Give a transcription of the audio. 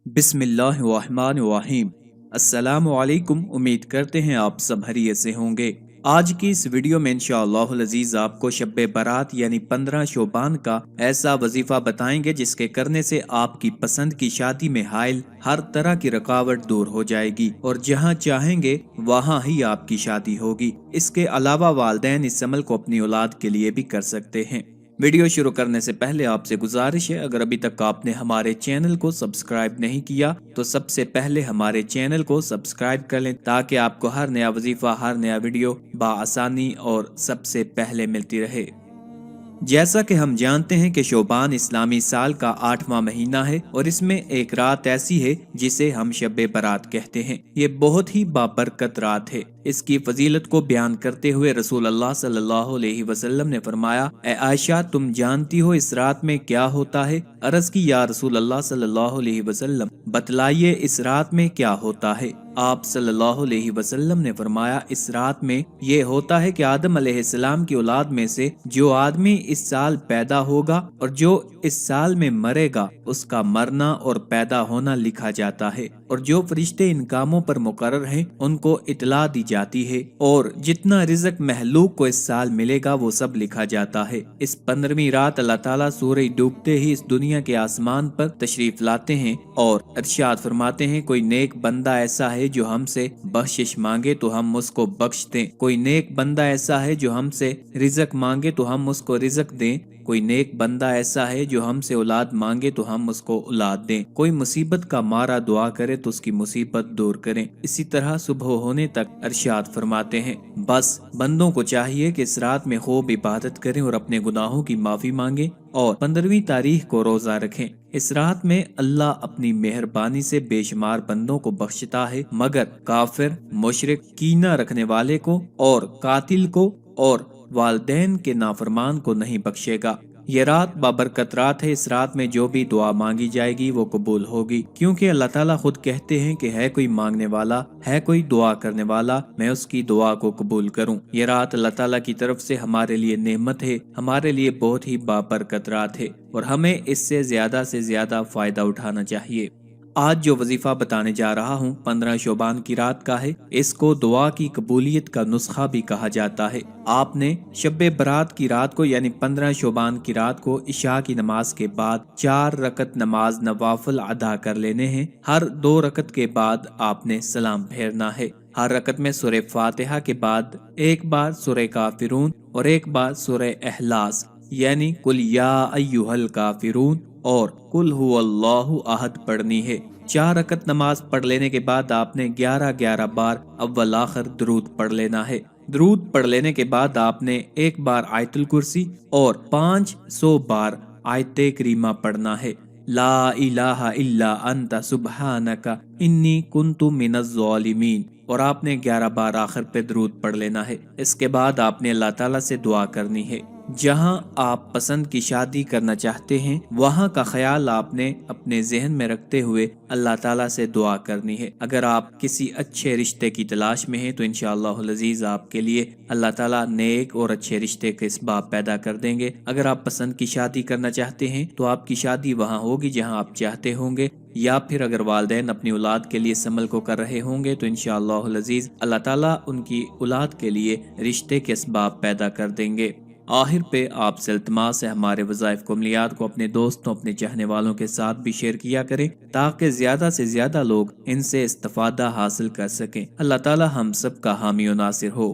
बिस्मिल्लाहिर्रहमानिर्रहीम। अस्सलामुअलैकुम। उम्मीद करते हैं आप सब खैरियत से होंगे। आज की इस वीडियो में इंशाअल्लाहुल अज़ीज़ आपको शब बारात यानी 15 शोबान का ऐसा वजीफा बताएंगे जिसके करने से आपकी पसंद की शादी में हाइल हर तरह की रुकावट दूर हो जाएगी और जहां चाहेंगे वहां ही आपकी शादी होगी। इसके अलावा वालिदैन इस अमल को अपनी औलाद के लिए भी कर सकते हैं। वीडियो शुरू करने से पहले आपसे गुजारिश है, अगर अभी तक आपने हमारे चैनल को सब्सक्राइब नहीं किया तो सबसे पहले हमारे चैनल को सब्सक्राइब कर लें ताकि आपको हर नया वजीफा, हर नया वीडियो बआसानी और सबसे पहले मिलती रहे। जैसा कि हम जानते हैं कि शोबान इस्लामी साल का 8वां महीना है और इसमें एक रात ऐसी है जिसे हम शब बारात कहते हैं। ये बहुत ही बाबरकत रात है। इसकी फजीलत को बयान करते हुए रसूल अल्लाह सल्लल्लाहु अलैहि वसल्लम ने फरमाया, ए आयशा, तुम जानती हो इस रात में क्या होता है? अर्ज की, या रसूल अल्लाह सल्लल्लाहु अलैहि वसल्लम, बतलाइए इस रात में क्या होता है? आप सल्लल्लाहु अलैहि वसल्लम ने फरमाया, इस रात में ये होता है कि आदम अलैहिस्सलाम की औलाद में से जो आदमी इस साल पैदा होगा और जो इस साल में मरेगा उसका मरना और पैदा होना लिखा जाता है और जो फरिश्ते इन कामों पर मुकर्रर हैं उनको इतला दी जाती है और जितना रिज़्क महलूक को इस साल मिलेगा वो सब लिखा जाता है। इस 15वीं रात अल्लाह ताला सूरज डूबते ही इस दुनिया के आसमान पर तशरीफ लाते हैं और इरशाद फरमाते हैं, कोई नेक बंदा ऐसा है जो हमसे बख्शिश मांगे तो हम उसको बख्श दें, कोई नेक बंदा ऐसा है जो हमसे रिज़्क मांगे तो हम उसको रिज़्क दें, कोई नेक बंदा ऐसा है जो हमसे औलाद मांगे तो हम उसको औलाद दें, कोई मुसीबत का मारा दुआ करे तो उसकी मुसीबत दूर करें। इसी तरह सुबह होने तक इरशाद फरमाते हैं, बस बंदों को चाहिए कि इस रात में खूब इबादत करें और अपने गुनाहों की माफी मांगे और 15वीं तारीख को रोजा रखें। इस रात में अल्लाह अपनी मेहरबानी से बेशुमार बंदों को बख्शता है, मगर काफिर, मुशरिक, कीना रखने वाले को और कातिल को और वालिदैन के नाफरमान को नहीं बख्शेगा। ये रात बाबरकत रात है। इस रात में जो भी दुआ मांगी जाएगी वो कबूल होगी, क्योंकि अल्लाह ताला खुद कहते हैं कि है कोई मांगने वाला, है कोई दुआ करने वाला, मैं उसकी दुआ को कबूल करूं। ये रात अल्लाह ताला की तरफ से हमारे लिए नेमत है, हमारे लिए बहुत ही बाबरकत रात है और हमें इससे ज्यादा से ज्यादा फायदा उठाना चाहिए। आज जो वजीफा बताने जा रहा हूँ 15 शोबान की रात का है। इसको दुआ की कबूलियत का नुस्खा भी कहा जाता है। आपने शब बारात की रात को यानी 15 शोबान की रात को इशा की नमाज के बाद 4 रकत नमाज नवाफिल अदा कर लेने हैं। हर 2 रकत के बाद आपने सलाम फेरना है। हर रकत में सूरह फातिहा के बाद एक बार सूरह काफिरून और एक बार सूरह इखलास यानी कुल या अय्युहल काफिरून और कुल हुवल्लाहु अहद पढ़नी है। 4 रकत नमाज पढ़ लेने के बाद आपने 11-11 बार अव्वल आखिर दुरूद पढ़ लेना है। दुरूद पढ़ लेने के बाद आपने एक बार आयतुल कुर्सी और 500 बार आयते करीमा पढ़ना है। ला इलाहा इल्ला अंता सुब्हानका इन्नी कुन्तु मिनज़ ज़ालिमीन और आपने 11 बार आखिर पे दुरूद पढ़ लेना है। इसके बाद आपने अल्लाह ताला से दुआ करनी है। जहां आप पसंद की शादी करना चाहते हैं वहां का ख्याल आपने अपने जहन में रखते हुए अल्लाह ताला से दुआ करनी है। अगर आप किसी अच्छे रिश्ते की तलाश में हैं तो इंशाअल्लाहुल अज़ीज़ आपके लिए अल्लाह ताला नेक और अच्छे रिश्ते के इसबाब पैदा कर देंगे। अगर आप पसंद की शादी करना चाहते हैं तो आपकी शादी वहां होगी जहां आप चाहते होंगे, या फिर अगर वालिदैन अपनी औलाद के लिए इस अमल को कर रहे होंगे तो इंशाअल्लाहुल अज़ीज़ अल्लाह ताला उनकी औलाद के लिए रिश्ते के इसबाब पैदा कर देंगे। आखिर पे आपसे इल्तिमास है, हमारे वज़ाइफ को अमलियात को अपने दोस्तों, अपने चाहने वालों के साथ भी शेयर किया करें ताकि ज्यादा से ज्यादा लोग इनसे इस्तिफादा हासिल कर सकें। अल्लाह ताला हम सब का हामी और नासिर हो।